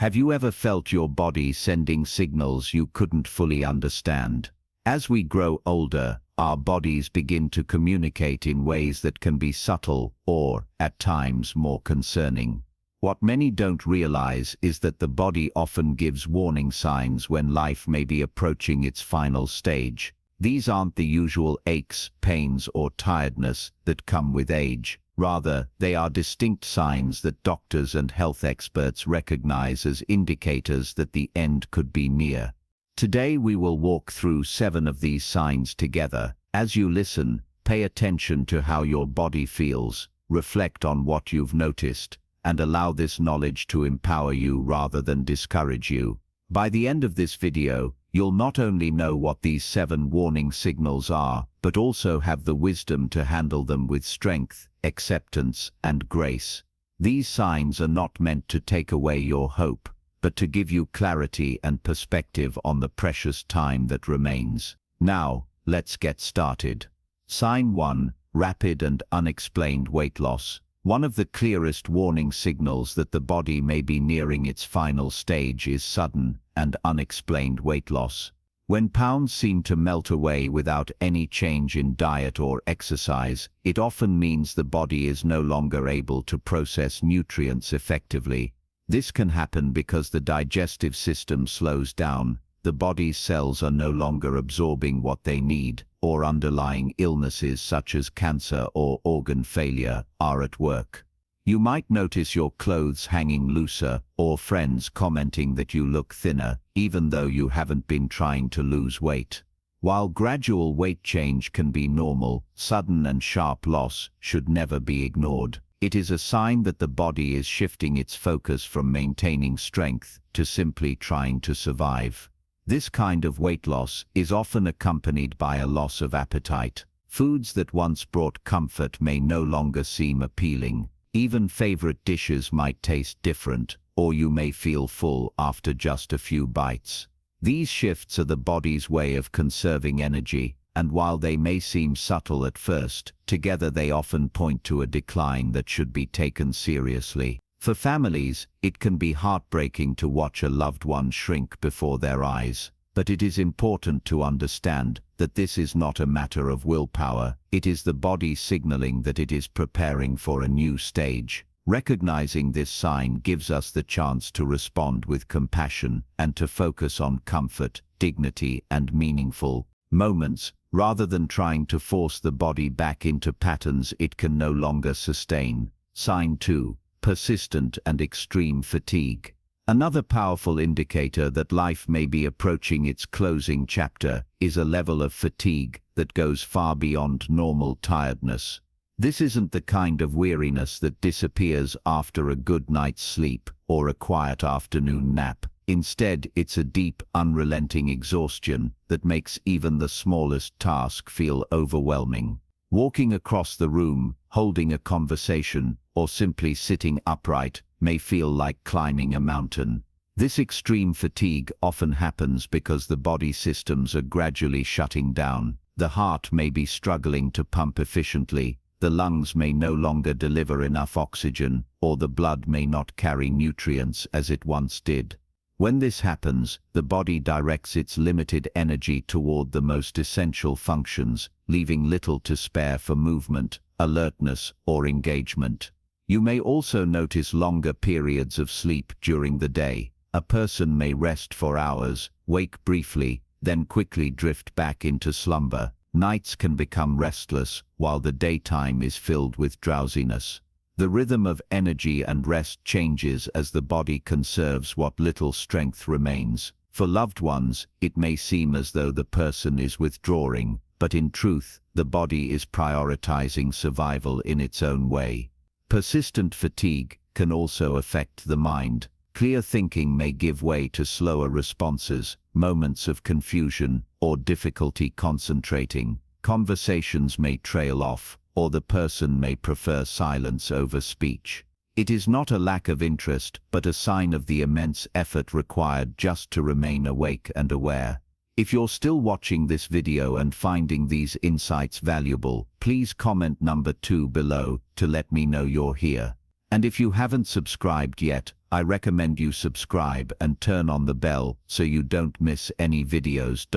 Have you ever felt your body sending signals you couldn't fully understand? As we grow older, our bodies begin to communicate in ways that can be subtle or, at times, more concerning. What many don't realize is that the body often gives warning signs when life may be approaching its final stage. These aren't the usual aches, pains, or tiredness that come with age. Rather, they are distinct signs that doctors and health experts recognize as indicators that the end could be near. Today we will walk through 7 of these signs together. As you listen, pay attention to how your body feels, reflect on what you've noticed, and allow this knowledge to empower you rather than discourage you. By the end of this video, you'll not only know what these 7 warning signals are, but also have the wisdom to handle them with strength, acceptance, and grace. These signs are not meant to take away your hope, but to give you clarity and perspective on the precious time that remains. Now, let's get started. Sign 1. Rapid and unexplained weight loss. One of the clearest warning signals that the body may be nearing its final stage is sudden and unexplained weight loss. When pounds seem to melt away without any change in diet or exercise, it often means the body is no longer able to process nutrients effectively. This can happen because the digestive system slows down, the body's cells are no longer absorbing what they need, or underlying illnesses such as cancer or organ failure are at work. You might notice your clothes hanging looser, or friends commenting that you look thinner, even though you haven't been trying to lose weight. While gradual weight change can be normal, sudden and sharp loss should never be ignored. It is a sign that the body is shifting its focus from maintaining strength to simply trying to survive. This kind of weight loss is often accompanied by a loss of appetite. Foods that once brought comfort may no longer seem appealing. Even favorite dishes might taste different, or you may feel full after just a few bites. These shifts are the body's way of conserving energy, and while they may seem subtle at first, together they often point to a decline that should be taken seriously. For families, it can be heartbreaking to watch a loved one shrink before their eyes. But it is important to understand that this is not a matter of willpower. It is the body signaling that it is preparing for a new stage. Recognizing this sign gives us the chance to respond with compassion and to focus on comfort, dignity, and meaningful moments, rather than trying to force the body back into patterns it can no longer sustain. Sign 2. Persistent and extreme fatigue. Another powerful indicator that life may be approaching its closing chapter is a level of fatigue that goes far beyond normal tiredness. This isn't the kind of weariness that disappears after a good night's sleep or a quiet afternoon nap. Instead, it's a deep, unrelenting exhaustion that makes even the smallest task feel overwhelming. Walking across the room, holding a conversation, or simply sitting upright may feel like climbing a mountain. This extreme fatigue often happens because the body systems are gradually shutting down. The heart may be struggling to pump efficiently, the lungs may no longer deliver enough oxygen, or the blood may not carry nutrients as it once did. When this happens, the body directs its limited energy toward the most essential functions, leaving little to spare for movement, alertness, or engagement. You may also notice longer periods of sleep during the day. A person may rest for hours, wake briefly, then quickly drift back into slumber. Nights can become restless, while the daytime is filled with drowsiness. The rhythm of energy and rest changes as the body conserves what little strength remains. For loved ones, it may seem as though the person is withdrawing, but in truth, the body is prioritizing survival in its own way. Persistent fatigue can also affect the mind. Clear thinking may give way to slower responses, moments of confusion, or difficulty concentrating. Conversations may trail off, or the person may prefer silence over speech. It is not a lack of interest, but a sign of the immense effort required just to remain awake and aware. If you're still watching this video and finding these insights valuable, please comment number 2 below to let me know you're here. And if you haven't subscribed yet, I recommend you subscribe and turn on the bell so you don't miss any videos.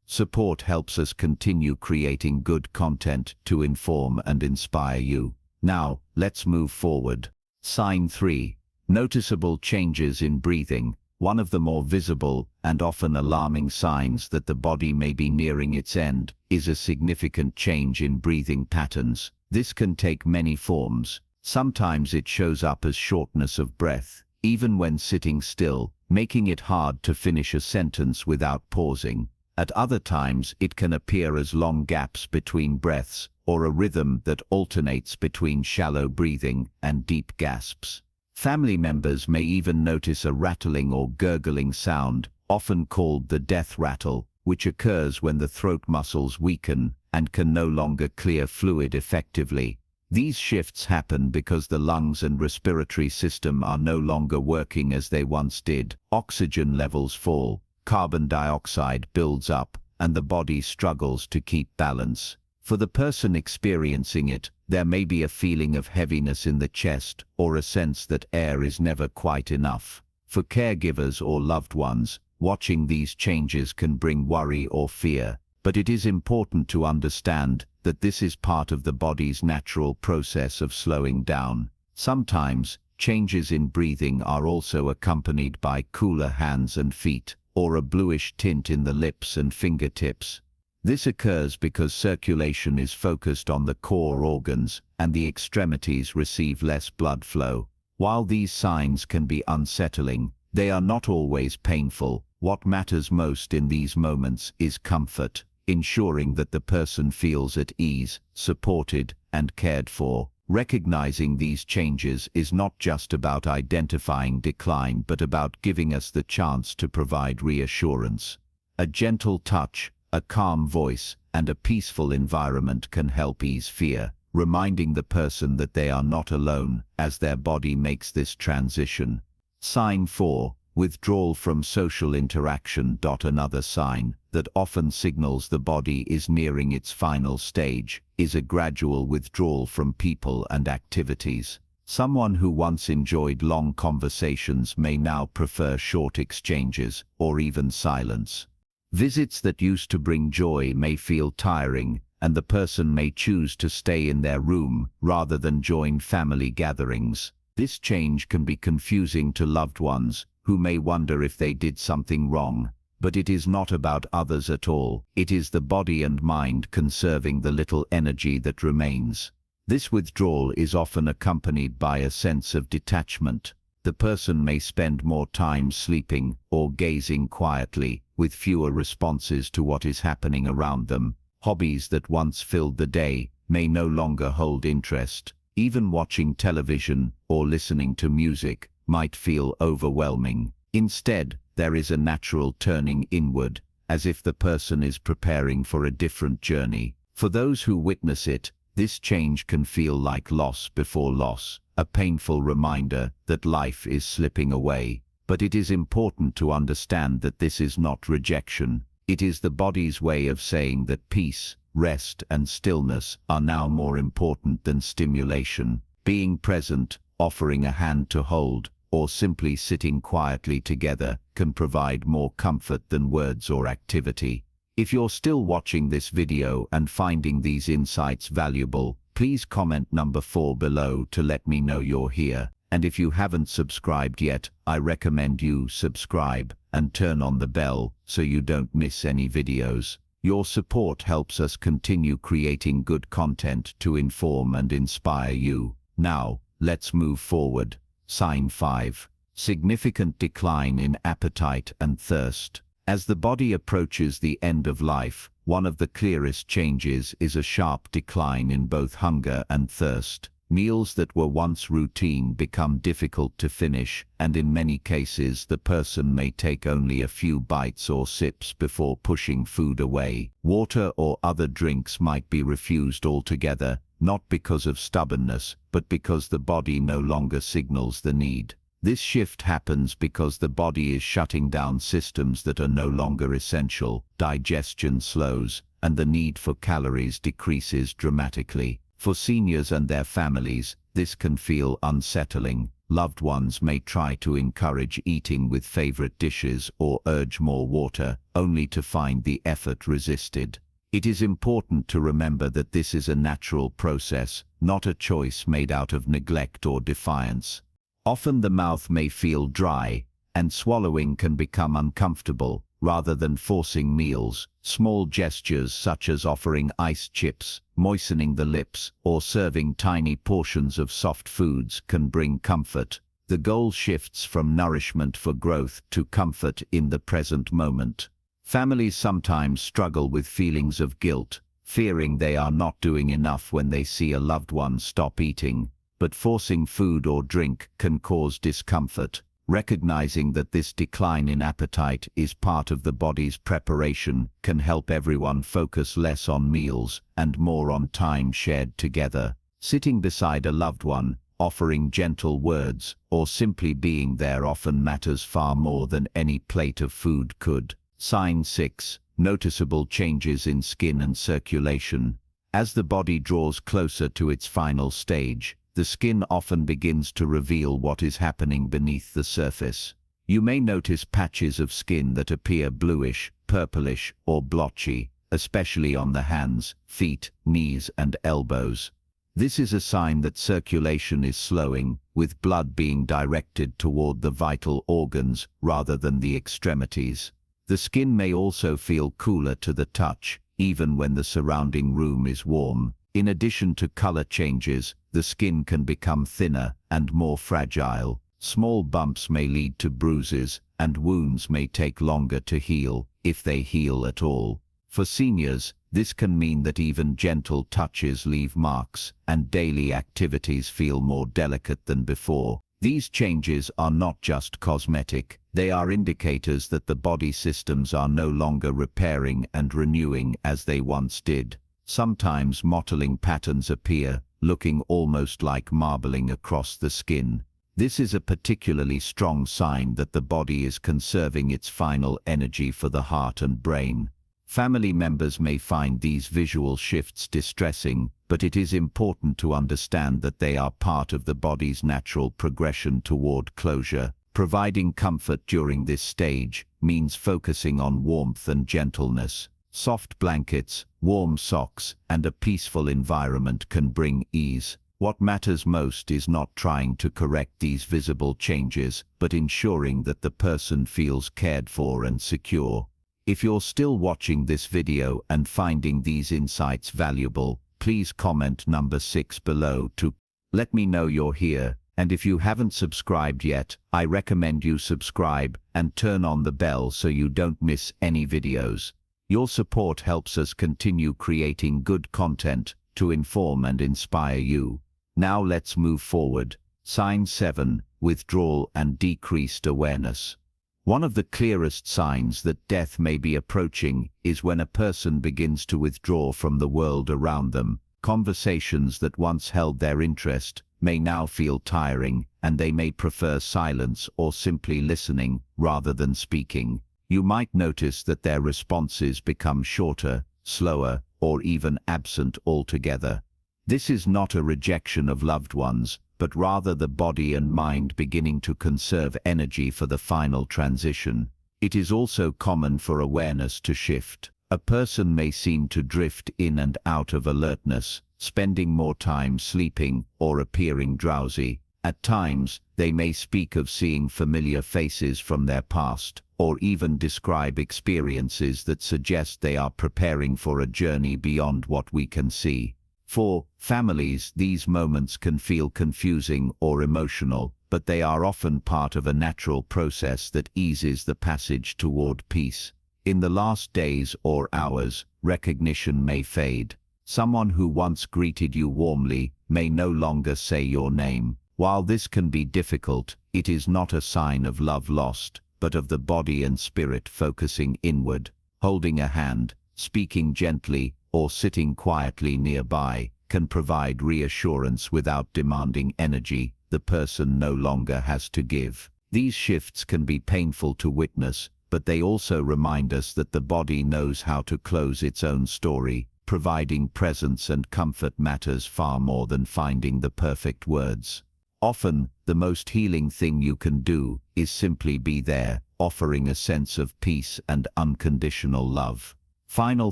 Support helps us continue creating good content to inform and inspire you. Now, let's move forward. Sign 3. Noticeable changes in breathing. One of the more visible and often alarming signs that the body may be nearing its end is a significant change in breathing patterns. This can take many forms. Sometimes it shows up as shortness of breath, even when sitting still, making it hard to finish a sentence without pausing. At other times, it can appear as long gaps between breaths, or a rhythm that alternates between shallow breathing and deep gasps. Family members may even notice a rattling or gurgling sound, often called the death rattle, which occurs when the throat muscles weaken and can no longer clear fluid effectively. These shifts happen because the lungs and respiratory system are no longer working as they once did. Oxygen levels fall, carbon dioxide builds up, and the body struggles to keep balance. For the person experiencing it, there may be a feeling of heaviness in the chest or a sense that air is never quite enough. For caregivers or loved ones, watching these changes can bring worry or fear, but it is important to understand that this is part of the body's natural process of slowing down. Sometimes, changes in breathing are also accompanied by cooler hands and feet, or a bluish tint in the lips and fingertips. This occurs because circulation is focused on the core organs and the extremities receive less blood flow. While these signs can be unsettling, they are not always painful. What matters most in these moments is comfort, ensuring that the person feels at ease, supported, and cared for. Recognizing these changes is not just about identifying decline but about giving us the chance to provide reassurance. A gentle touch, a calm voice, and a peaceful environment can help ease fear, reminding the person that they are not alone as their body makes this transition. Sign 4. Withdrawal from social interaction. Another sign that often signals the body is nearing its final stage is a gradual withdrawal from people and activities. Someone who once enjoyed long conversations may now prefer short exchanges or even silence. Visits that used to bring joy may feel tiring, and the person may choose to stay in their room rather than join family gatherings. This change can be confusing to loved ones, who may wonder if they did something wrong. But it is not about others at all. It is the body and mind conserving the little energy that remains. This withdrawal is often accompanied by a sense of detachment. The person may spend more time sleeping or gazing quietly, with fewer responses to what is happening around them. Hobbies that once filled the day may no longer hold interest. Even watching television or listening to music might feel overwhelming. Instead, there is a natural turning inward, as if the person is preparing for a different journey. For those who witness it, this change can feel like loss before loss, a painful reminder that life is slipping away. But it is important to understand that this is not rejection. It is the body's way of saying that peace, rest, and stillness are now more important than stimulation. Being present, offering a hand to hold, or simply sitting quietly together can provide more comfort than words or activity. If you're still watching this video and finding these insights valuable, please comment number 4 below to let me know you're here. And if you haven't subscribed yet, I recommend you subscribe and turn on the bell so you don't miss any videos. Your support helps us continue creating good content to inform and inspire you. Now, let's move forward. Sign 5. Significant decline in appetite and thirst. As the body approaches the end of life, one of the clearest changes is a sharp decline in both hunger and thirst. Meals that were once routine become difficult to finish, and in many cases the person may take only a few bites or sips before pushing food away. Water or other drinks might be refused altogether, not because of stubbornness, but because the body no longer signals the need. This shift happens because the body is shutting down systems that are no longer essential. Digestion slows, and the need for calories decreases dramatically. For seniors and their families, this can feel unsettling. Loved ones may try to encourage eating with favorite dishes or urge more water, only to find the effort resisted. It is important to remember that this is a natural process, not a choice made out of neglect or defiance. Often the mouth may feel dry, and swallowing can become uncomfortable. Rather than forcing meals, small gestures such as offering iced chips, moistening the lips, or serving tiny portions of soft foods can bring comfort. The goal shifts from nourishment for growth to comfort in the present moment. Families sometimes struggle with feelings of guilt, fearing they are not doing enough when they see a loved one stop eating, but forcing food or drink can cause discomfort. Recognizing that this decline in appetite is part of the body's preparation can help everyone focus less on meals and more on time shared together. Sitting beside a loved one, offering gentle words, or simply being there often matters far more than any plate of food could. Sign 6. Noticeable changes in skin and circulation. As the body draws closer to its final stage, the skin often begins to reveal what is happening beneath the surface. You may notice patches of skin that appear bluish, purplish, or blotchy, especially on the hands, feet, knees, and elbows. This is a sign that circulation is slowing, with blood being directed toward the vital organs rather than the extremities. The skin may also feel cooler to the touch, even when the surrounding room is warm. In addition to color changes, the skin can become thinner and more fragile. Small bumps may lead to bruises, and wounds may take longer to heal, if they heal at all. For seniors, this can mean that even gentle touches leave marks, and daily activities feel more delicate than before. These changes are not just cosmetic, they are indicators that the body systems are no longer repairing and renewing as they once did. Sometimes mottling patterns appear, looking almost like marbling across the skin. This is a particularly strong sign that the body is conserving its final energy for the heart and brain. Family members may find these visual shifts distressing, but it is important to understand that they are part of the body's natural progression toward closure. Providing comfort during this stage means focusing on warmth and gentleness. Soft blankets, warm socks, and a peaceful environment can bring ease. What matters most is not trying to correct these visible changes, but ensuring that the person feels cared for and secure. If you're still watching this video and finding these insights valuable, please comment number 6 below to let me know you're here. And if you haven't subscribed yet, I recommend you subscribe and turn on the bell so you don't miss any videos. Your support helps us continue creating good content to inform and inspire you. Now let's move forward. Sign 7. Withdrawal and decreased awareness. One of the clearest signs that death may be approaching is when a person begins to withdraw from the world around them. Conversations that once held their interest may now feel tiring, and they may prefer silence or simply listening rather than speaking. You might notice that their responses become shorter, slower, or even absent altogether. This is not a rejection of loved ones, but rather the body and mind beginning to conserve energy for the final transition. It is also common for awareness to shift. A person may seem to drift in and out of alertness, spending more time sleeping or appearing drowsy. At times, they may speak of seeing familiar faces from their past, or even describe experiences that suggest they are preparing for a journey beyond what we can see. For families, these moments can feel confusing or emotional, but they are often part of a natural process that eases the passage toward peace. In the last days or hours, recognition may fade. Someone who once greeted you warmly may no longer say your name. While this can be difficult, it is not a sign of love lost, but of the body and spirit focusing inward. Holding a hand, speaking gently, or sitting quietly nearby can provide reassurance without demanding energy the person no longer has to give. These shifts can be painful to witness, but they also remind us that the body knows how to close its own story. providing presence and comfort matters far more than finding the perfect words. Often, the most healing thing you can do is simply be there, offering a sense of peace and unconditional love. Final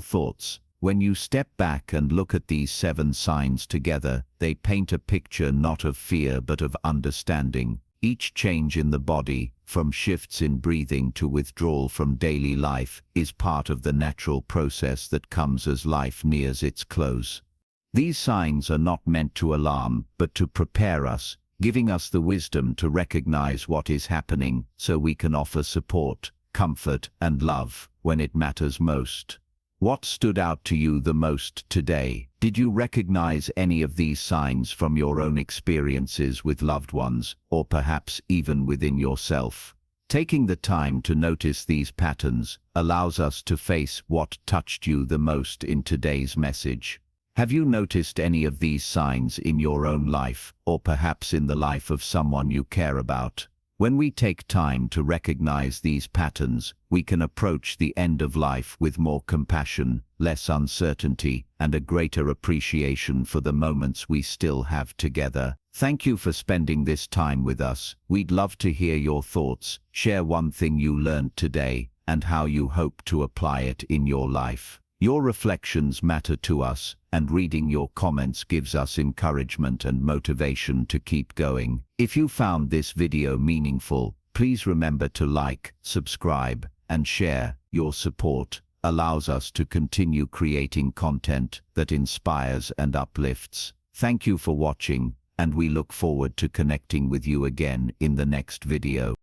thoughts. When you step back and look at these 7 signs together, they paint a picture not of fear but of understanding. Each change in the body, from shifts in breathing to withdrawal from daily life, is part of the natural process that comes as life nears its close. These signs are not meant to alarm, but to prepare us, giving us the wisdom to recognize what is happening so we can offer support, comfort, and love when it matters most. What stood out to you the most today? Did you recognize any of these signs from your own experiences with loved ones, or perhaps even within yourself? Taking the time to notice these patterns allows us to face what touched you the most in today's message. Have you noticed any of these signs in your own life, or perhaps in the life of someone you care about? When we take time to recognize these patterns, we can approach the end of life with more compassion, less uncertainty, and a greater appreciation for the moments we still have together. Thank you for spending this time with us. We'd love to hear your thoughts. Share one thing you learned today and how you hope to apply it in your life. Your reflections matter to us, and reading your comments gives us encouragement and motivation to keep going. If you found this video meaningful, please remember to like, subscribe, and share. Your support allows us to continue creating content that inspires and uplifts. Thank you for watching, and we look forward to connecting with you again in the next video.